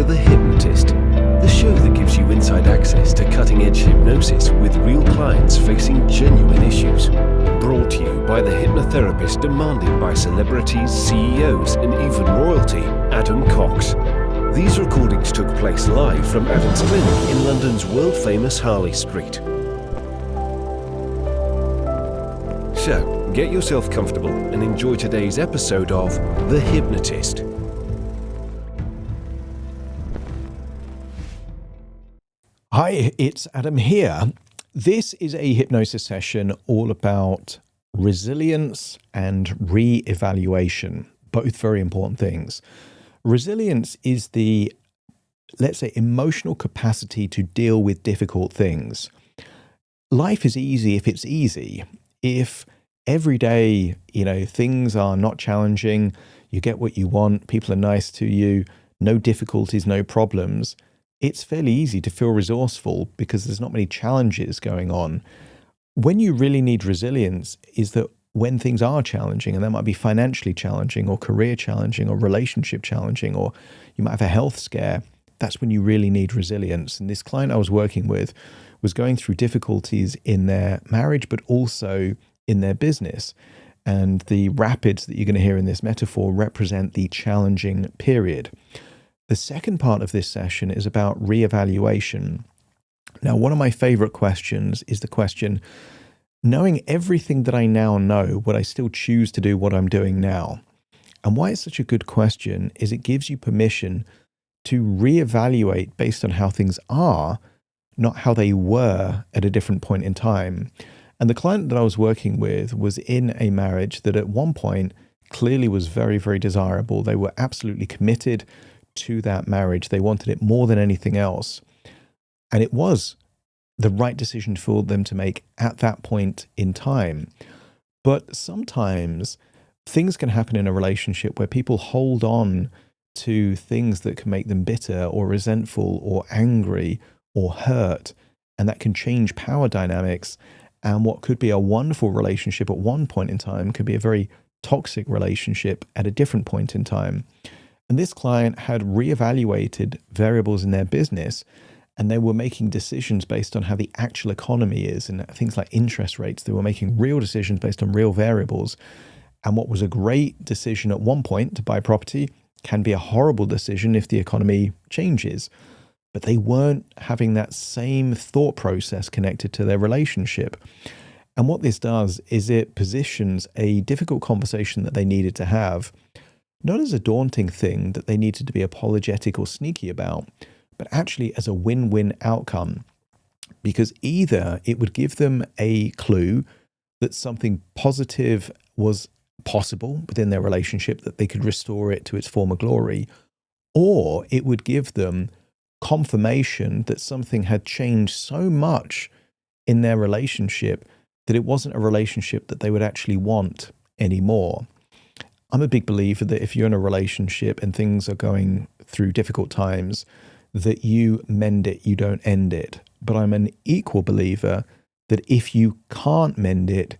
to The Hypnotist, the show that gives you inside access to cutting-edge hypnosis with real clients facing genuine issues. Brought to you by the hypnotherapist demanded by celebrities, CEOs, and even royalty, Adam Cox. These recordings took place live from Adam's clinic in London's world-famous Harley Street. So, get yourself comfortable and enjoy today's episode of The Hypnotist. Hi, it's Adam here. This is a hypnosis session all about resilience and re-evaluation, both very important things. Resilience is the, let's say, emotional capacity to deal with difficult things. Life is easy if it's easy. If every day, things are not challenging, you get what you want, people are nice to you, no difficulties, no problems, it's fairly easy to feel resourceful because there's not many challenges going on. When you really need resilience is that when things are challenging, and that might be financially challenging or career challenging or relationship challenging, or you might have a health scare, that's when you really need resilience. And this client I was working with was going through difficulties in their marriage, but also in their business. And the rapids that you're going to hear in this metaphor represent the challenging period. The second part of this session is about reevaluation. Now, one of my favorite questions is the question, knowing everything that I now know, would I still choose to do what I'm doing now? And why it's such a good question is it gives you permission to reevaluate based on how things are, not how they were at a different point in time. And the client that I was working with was in a marriage that at one point clearly was very, very desirable. They were absolutely committed to that marriage. They wanted it more than anything else. And it was the right decision for them to make at that point in time. But sometimes things can happen in a relationship where people hold on to things that can make them bitter or resentful or angry or hurt. And that can change power dynamics. And what could be a wonderful relationship at one point in time could be a very toxic relationship at a different point in time. And this client had reevaluated variables in their business, and they were making decisions based on how the actual economy is and things like interest rates. They were making real decisions based on real variables. And what was a great decision at one point to buy property can be a horrible decision if the economy changes. But they weren't having that same thought process connected to their relationship. And what this does is it positions a difficult conversation that they needed to have, not as a daunting thing that they needed to be apologetic or sneaky about, but actually as a win-win outcome. Because either it would give them a clue that something positive was possible within their relationship, that they could restore it to its former glory, or it would give them confirmation that something had changed so much in their relationship that it wasn't a relationship that they would actually want anymore. I'm a big believer that if you're in a relationship and things are going through difficult times, that you mend it, you don't end it. But I'm an equal believer that if you can't mend it,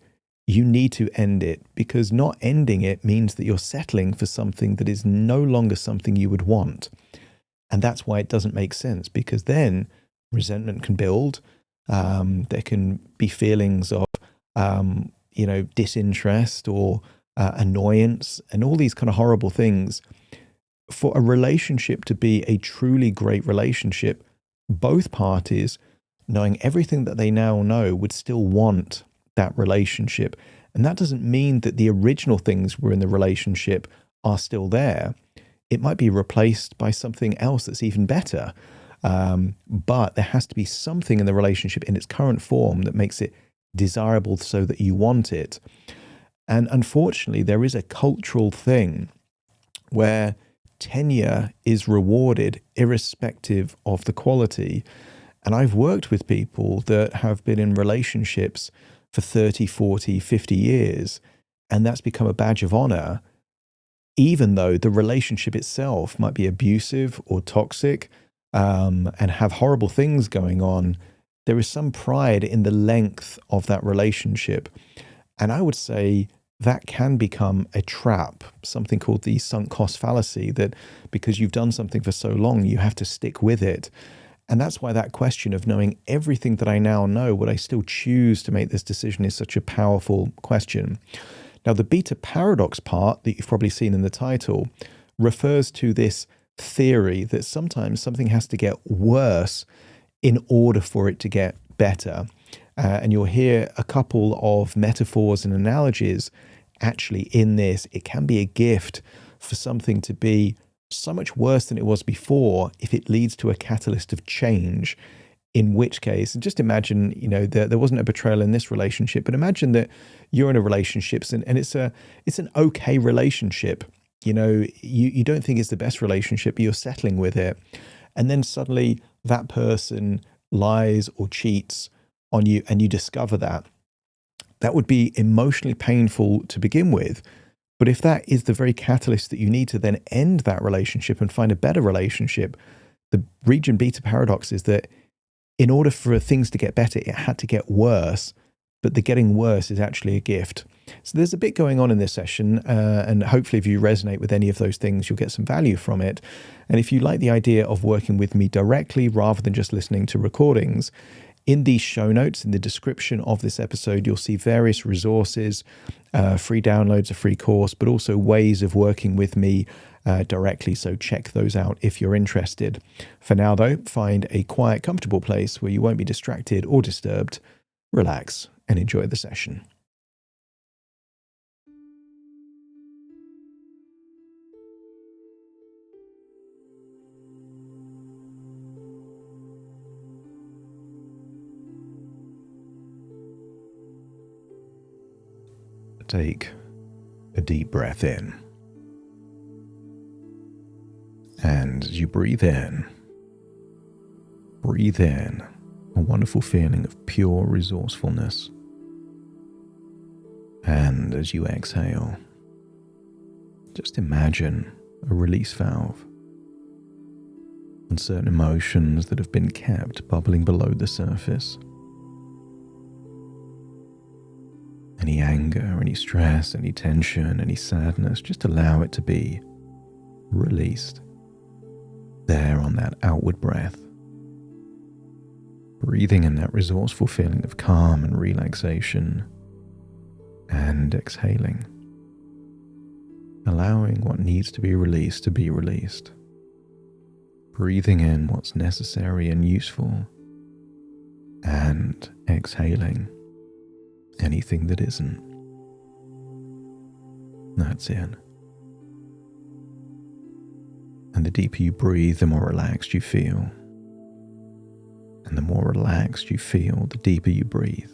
you need to end it, because not ending it means that you're settling for something that is no longer something you would want. And that's why it doesn't make sense, because then resentment can build. There can be feelings of, disinterest or annoyance and all these kind of horrible things. For a relationship to be a truly great relationship, both parties, knowing everything that they now know, would still want that relationship. And that doesn't mean that the original things were in the relationship are still there. It might be replaced by something else that's even better. But there has to be something in the relationship in its current form that makes it desirable so that you want it. And unfortunately, there is a cultural thing where tenure is rewarded irrespective of the quality. And I've worked with people that have been in relationships for 30, 40, 50 years, and that's become a badge of honor, even though the relationship itself might be abusive or toxic and have horrible things going on. There is some pride in the length of that relationship. And I would say that can become a trap, something called the sunk cost fallacy, that because you've done something for so long, you have to stick with it. And that's why that question of knowing everything that I now know, would I still choose to make this decision, is such a powerful question. Now, the beta paradox part that you've probably seen in the title refers to this theory that sometimes something has to get worse in order for it to get better. And you'll hear a couple of metaphors and analogies actually in this. It can be a gift for something to be so much worse than it was before if it leads to a catalyst of change, in which case, and just imagine, there wasn't a betrayal in this relationship, but imagine that you're in a relationship and it's an okay relationship. You don't think it's the best relationship, but you're settling with it. And then suddenly that person lies or cheats on you and you discover that. That would be emotionally painful to begin with. But if that is the very catalyst that you need to then end that relationship and find a better relationship, the region beta paradox is that in order for things to get better, it had to get worse, but the getting worse is actually a gift. So there's a bit going on in this session, and hopefully if you resonate with any of those things, you'll get some value from it. And if you like the idea of working with me directly rather than just listening to recordings, in the show notes, in the description of this episode, you'll see various resources, free downloads, a free course, but also ways of working with me directly. So check those out if you're interested. For now, though, find a quiet, comfortable place where you won't be distracted or disturbed. Relax and enjoy the session. Take a deep breath in. And as you breathe in a wonderful feeling of pure resourcefulness. And as you exhale, just imagine a release valve on certain emotions that have been kept bubbling below the surface. Any anger, any stress, any tension, any sadness, just allow it to be released there on that outward breath. Breathing in that resourceful feeling of calm and relaxation, and exhaling, allowing what needs to be released to be released. Breathing in what's necessary and useful, and exhaling anything that isn't. That's it. And the deeper you breathe, the more relaxed you feel. And the more relaxed you feel, the deeper you breathe.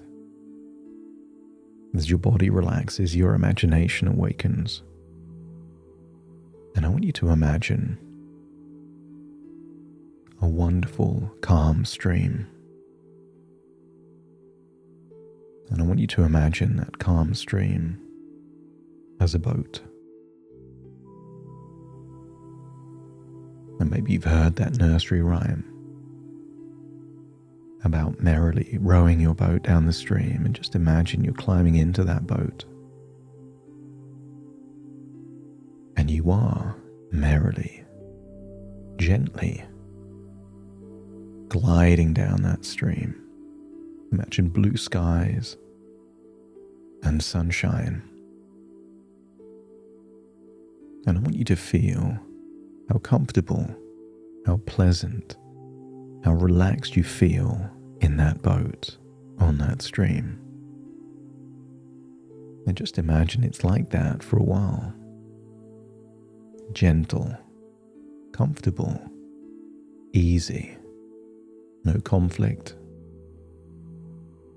As your body relaxes, your imagination awakens. And I want you to imagine a wonderful, calm stream. And I want you to imagine that calm stream as a boat. And maybe you've heard that nursery rhyme about merrily rowing your boat down the stream, and just imagine you're climbing into that boat. And you are merrily, gently gliding down that stream. Imagine blue skies and sunshine. And I want you to feel how comfortable, how pleasant, how relaxed you feel in that boat, on that stream. And just imagine it's like that for a while. Gentle, comfortable, easy, no conflict,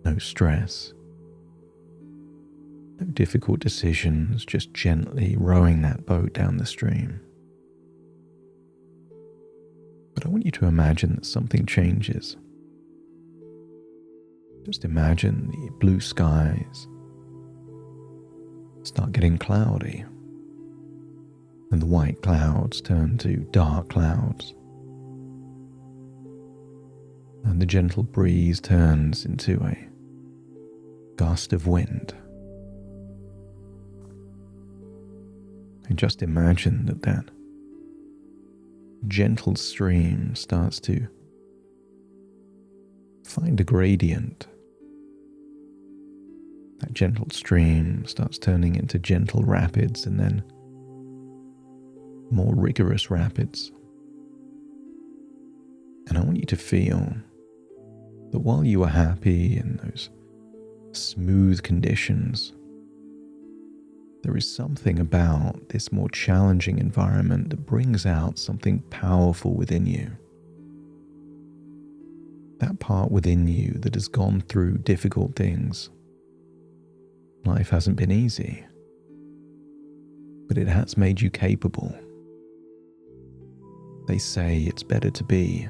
no stress, no difficult decisions, just gently rowing that boat down the stream. But I want you to imagine that something changes. Just imagine the blue skies start getting cloudy, and the white clouds turn to dark clouds, and the gentle breeze turns into a gust of wind, And just imagine that gentle stream starts to find a gradient. That gentle stream starts turning into gentle rapids and then more rigorous rapids. And I want you to feel that while you are happy in those smooth conditions, there is something about this more challenging environment that brings out something powerful within you. That part within you that has gone through difficult things. Life hasn't been easy, but it has made you capable. They say it's better to be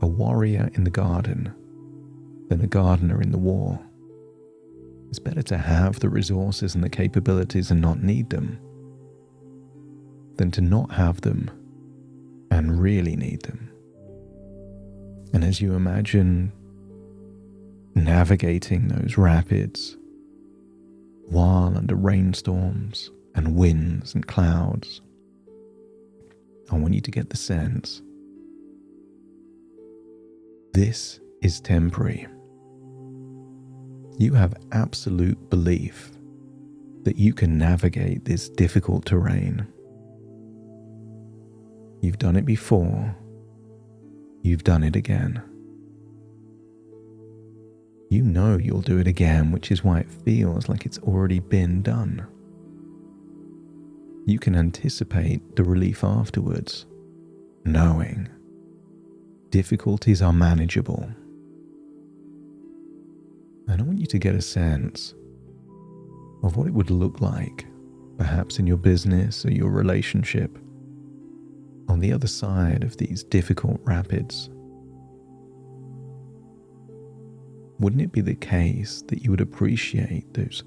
a warrior in the garden than a gardener in the war. It's better to have the resources and the capabilities and not need them than to not have them and really need them. And as you imagine navigating those rapids while under rainstorms and winds and clouds, I want you to get the sense this is temporary. You have absolute belief that you can navigate this difficult terrain. You've done it before. You've done it again. You know you'll do it again, which is why it feels like it's already been done. You can anticipate the relief afterwards, knowing difficulties are manageable. And I want you to get a sense of what it would look like, perhaps in your business or your relationship, on the other side of these difficult rapids. Wouldn't it be the case that you would appreciate those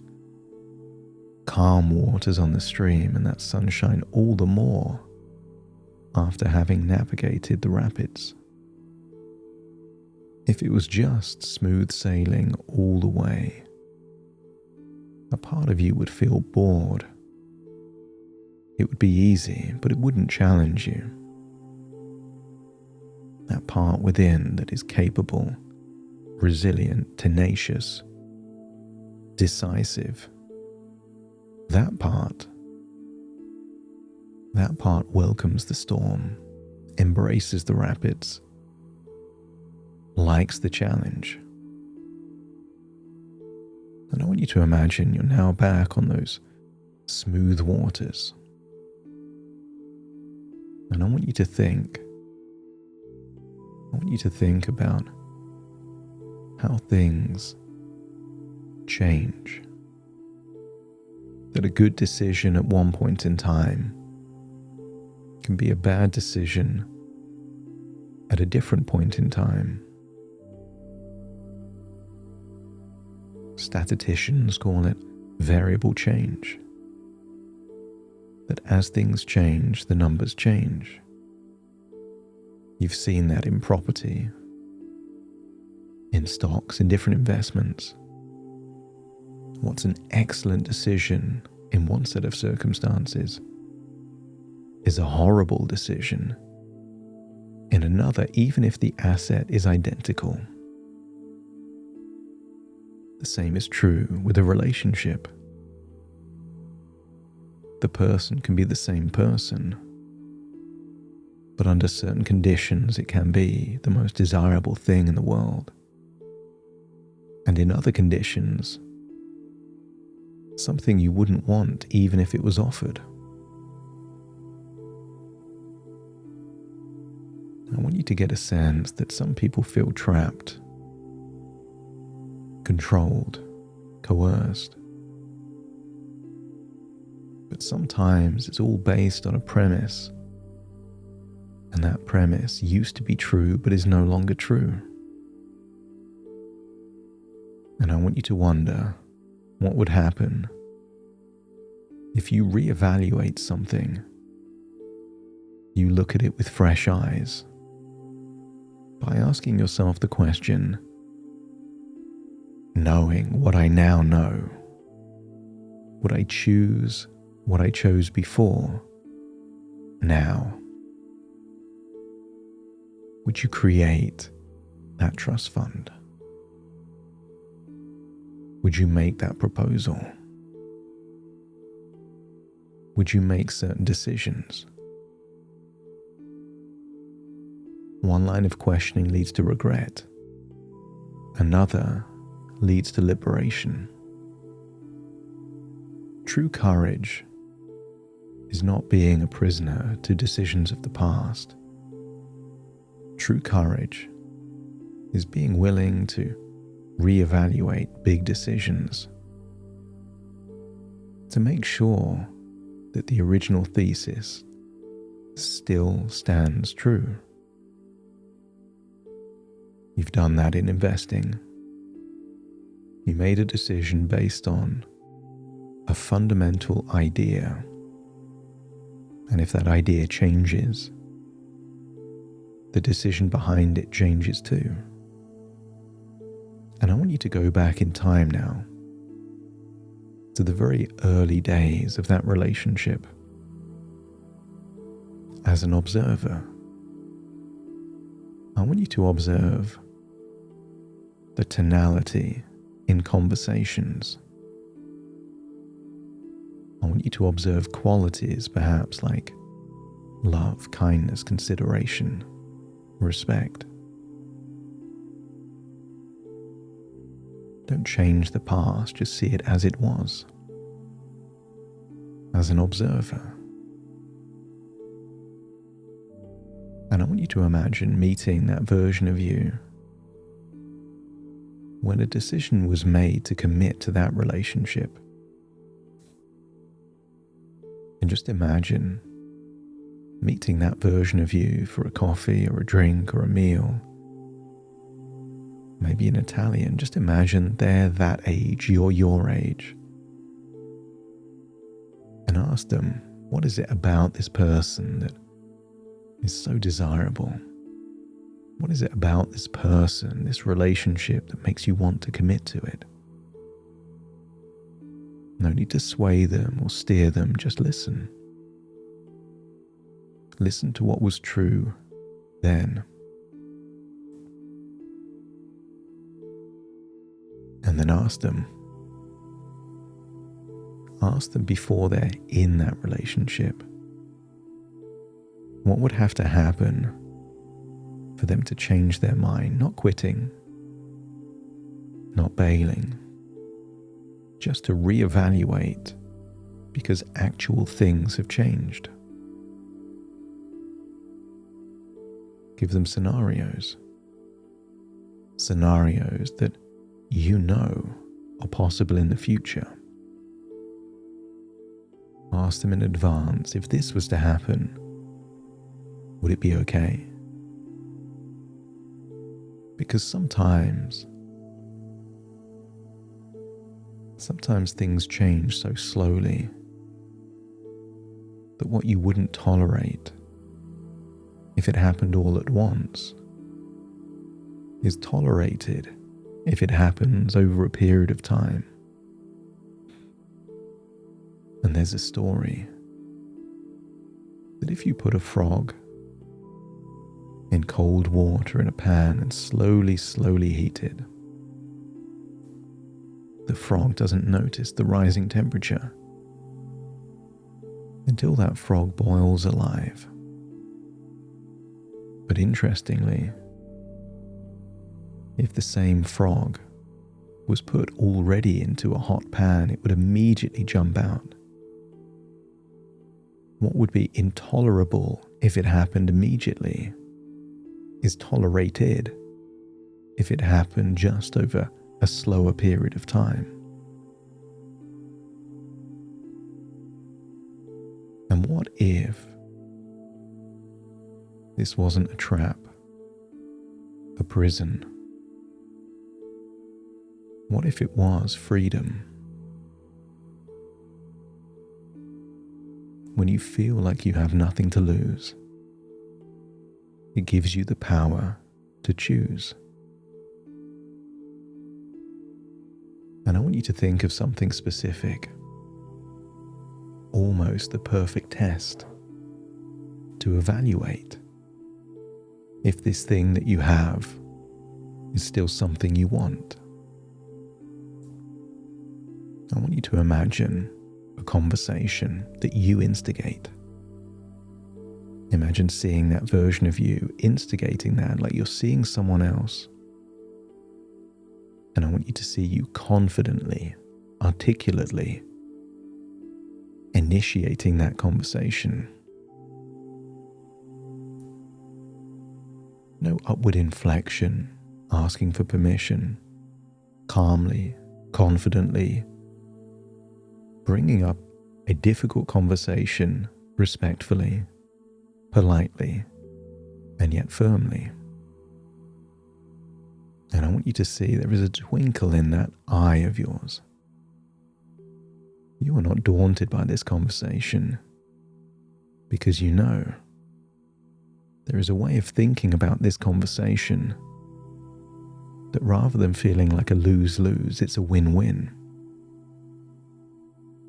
calm waters on the stream and that sunshine all the more after having navigated the rapids? If it was just smooth sailing all the way, a part of you would feel bored. It would be easy, but it wouldn't challenge you. That part within that is capable, resilient, tenacious, decisive, that part welcomes the storm, embraces the rapids, likes the challenge. And I want you to imagine you're now back on those smooth waters. And I want you to think about how things change. That a good decision at one point in time can be a bad decision at a different point in time. Statisticians call it variable change. That as things change, the numbers change. You've seen that in property, in stocks, in different investments. What's an excellent decision in one set of circumstances is a horrible decision in another, even if the asset is identical. The same is true with a relationship. The person can be the same person, but under certain conditions it can be the most desirable thing in the world. And in other conditions, something you wouldn't want even if it was offered. I want you to get a sense that some people feel trapped, controlled, coerced. But sometimes it's all based on a premise, and that premise used to be true but is no longer true. And I want you to wonder what would happen if you reevaluate something, you look at it with fresh eyes, by asking yourself the question, knowing what I now know, would I choose what I chose before, now? Would you create that trust fund? Would you make that proposal? Would you make certain decisions? One line of questioning leads to regret. Another leads to liberation. True courage is not being a prisoner to decisions of the past. True courage is being willing to reevaluate big decisions to make sure that the original thesis still stands true. You've done that in investing. You made a decision based on a fundamental idea, and if that idea changes, the decision behind it changes too. And I want you to go back in time now to the very early days of that relationship as an observer. I want you to observe the tonality in conversations. I want you to observe qualities perhaps like love, kindness, consideration, respect. Don't change the past, just see it as it was, as an observer. And I want you to imagine meeting that version of you when a decision was made to commit to that relationship. And just imagine meeting that version of you for a coffee or a drink or a meal. Maybe an Italian. Just imagine they're that age, you're your age. And ask them, what is it about this person that is so desirable? What is it about this person, this relationship that makes you want to commit to it? No need to sway them or steer them, just listen. Listen to what was true then. And then ask them. Ask them before they're in that relationship. What would have to happen for them to change their mind? Not quitting, not bailing, just to reevaluate because actual things have changed. Give them scenarios that you know are possible in the future. Ask them in advance, if this was to happen, would it be okay? Because sometimes things change so slowly that what you wouldn't tolerate if it happened all at once is tolerated if it happens over a period of time. And there's a story that if you put a frog in cold water in a pan and slowly heat it, the frog doesn't notice the rising temperature until that frog boils alive. But interestingly, if the same frog was put already into a hot pan, it would immediately jump out. What would be intolerable if it happened immediately is tolerated if it happened just over a slower period of time. And what if this wasn't a trap, a prison? What if it was freedom? When you feel like you have nothing to lose, it gives you the power to choose. And I want you to think of something specific. almost the perfect test to evaluate if this thing that you have is still something you want. I want you to imagine a conversation that you instigate. Imagine seeing that version of you, instigating that like you're seeing someone else. And I want you to see you confidently, articulately initiating that conversation. No upward inflection, asking for permission, calmly, confidently, bringing up a difficult conversation respectfully, politely, and yet firmly. And I want you to see there is a twinkle in that eye of yours. You are not daunted by this conversation because you know there is a way of thinking about this conversation that rather than feeling like a lose-lose, it's a win-win.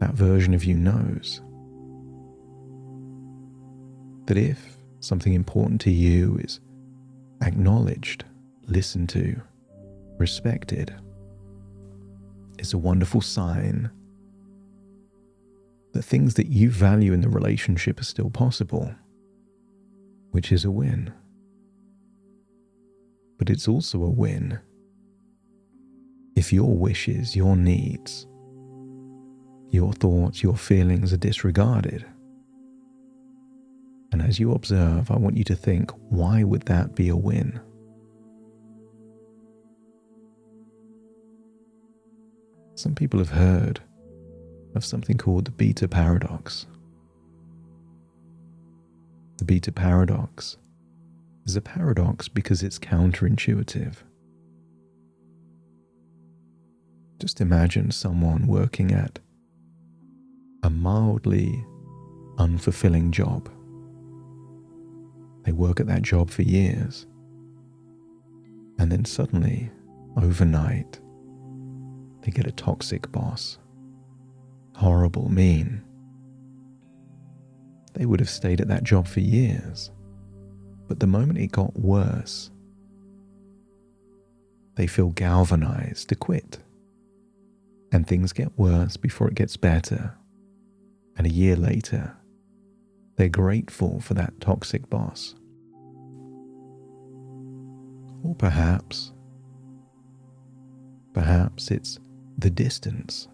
That version of you knows that if something important to you is acknowledged, listened to, respected, it's a wonderful sign that things that you value in the relationship are still possible, which is a win. But it's also a win if your wishes, your needs, your thoughts, your feelings are disregarded. And as you observe, I want you to think, why would that be a win? Some people have heard of something called the beta paradox. The beta paradox is a paradox because it's counterintuitive. Just imagine someone working at a mildly unfulfilling job. They work at that job for years, and then suddenly, overnight, they get a toxic boss. Horrible, mean. They would have stayed at that job for years, but the moment it got worse, they feel galvanized to quit. And things get worse before it gets better. And a year later, they're grateful for that toxic boss. Or perhaps it's the distance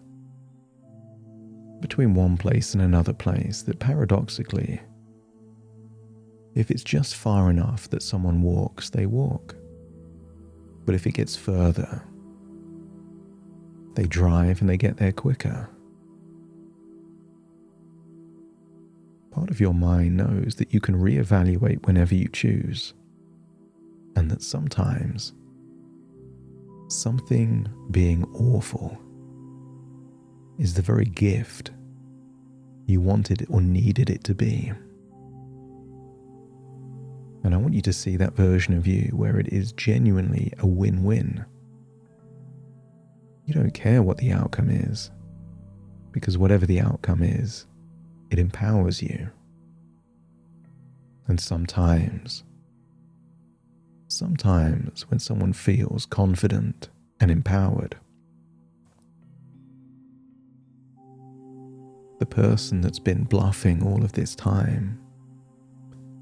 between one place and another place that paradoxically, if it's just far enough that someone walks, they walk. But if it gets further, they drive and they get there quicker. Part of your mind knows that you can reevaluate whenever you choose, and that sometimes something being awful is the very gift you wanted or needed it to be. And I want you to see that version of you where it is genuinely a win-win. You don't care what the outcome is, because whatever the outcome is, it empowers you. And sometimes when someone feels confident and empowered, the person that's been bluffing all of this time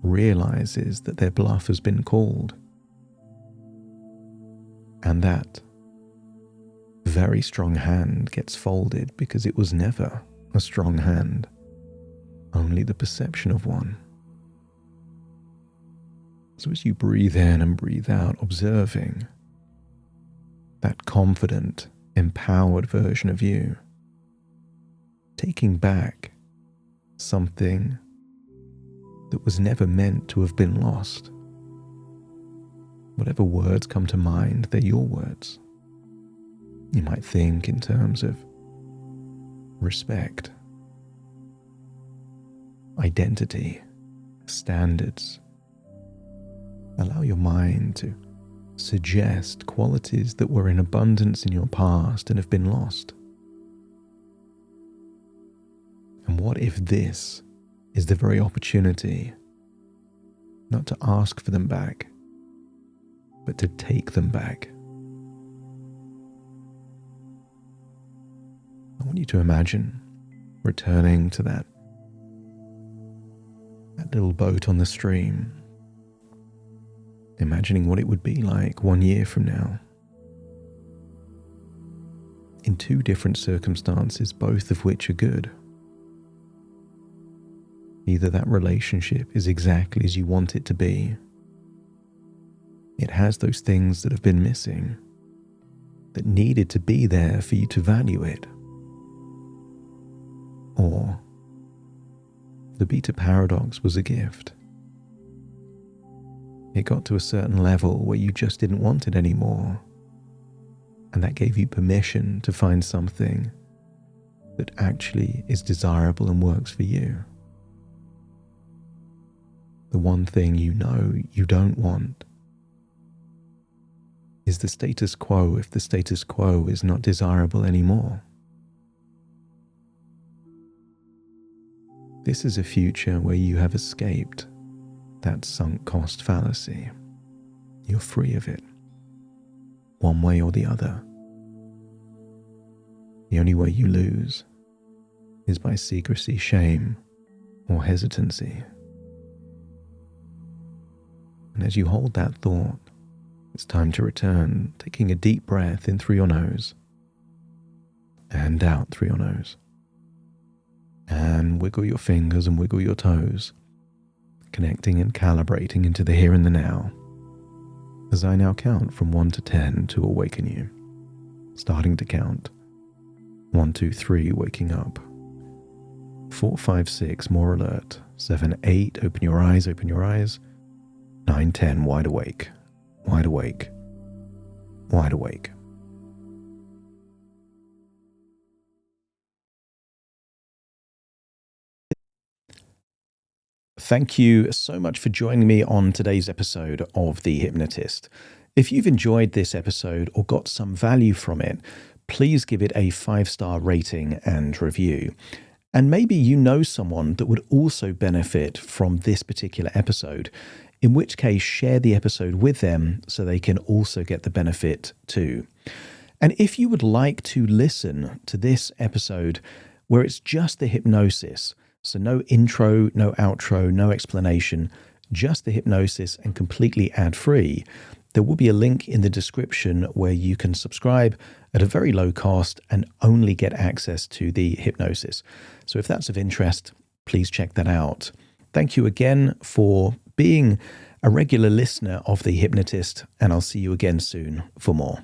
realizes that their bluff has been called, and that very strong hand gets folded because it was never a strong hand, only the perception of one. So as you breathe in and breathe out, observing that confident, empowered version of you, taking back something that was never meant to have been lost. Whatever words come to mind, they're your words. You might think in terms of respect, identity, standards. Allow your mind to suggest qualities that were in abundance in your past and have been lost. And what if this is the very opportunity not to ask for them back, but to take them back? I want you to imagine returning to that little boat on the stream, imagining what it would be like 1 year from now, in two different circumstances, both of which are good. Either that relationship is exactly as you want it to be, it has those things that have been missing, that needed to be there for you to value it, or the beta paradox was a gift. It got to a certain level where you just didn't want it anymore, and that gave you permission to find something that actually is desirable and works for you. The one thing you know you don't want is the status quo if the status quo is not desirable anymore. This is a future where you have escaped that sunk cost fallacy. You're free of it, one way or the other. The only way you lose is by secrecy, shame, or hesitancy. And as you hold that thought, it's time to return, taking a deep breath in through your nose and out through your nose. And wiggle your fingers and wiggle your toes, connecting and calibrating into the here and the now, as I now count from 1 to 10 to awaken you. Starting to count. 1, 2, 3, waking up. 4, 5, 6, more alert. 7, 8, open your eyes, open your eyes. 9, 10, wide awake, wide awake, wide awake. Thank you so much for joining me on today's episode of The Hypnotist. If you've enjoyed this episode or got some value from it, please give it a 5-star rating and review. And maybe you know someone that would also benefit from this particular episode, in which case share the episode with them so they can also get the benefit too. And if you would like to listen to this episode where it's just the hypnosis, so no intro, no outro, no explanation, just the hypnosis and completely ad-free, there will be a link in the description where you can subscribe at a very low cost and only get access to the hypnosis. So if that's of interest, please check that out. Thank you again for being a regular listener of The Hypnotist, and I'll see you again soon for more.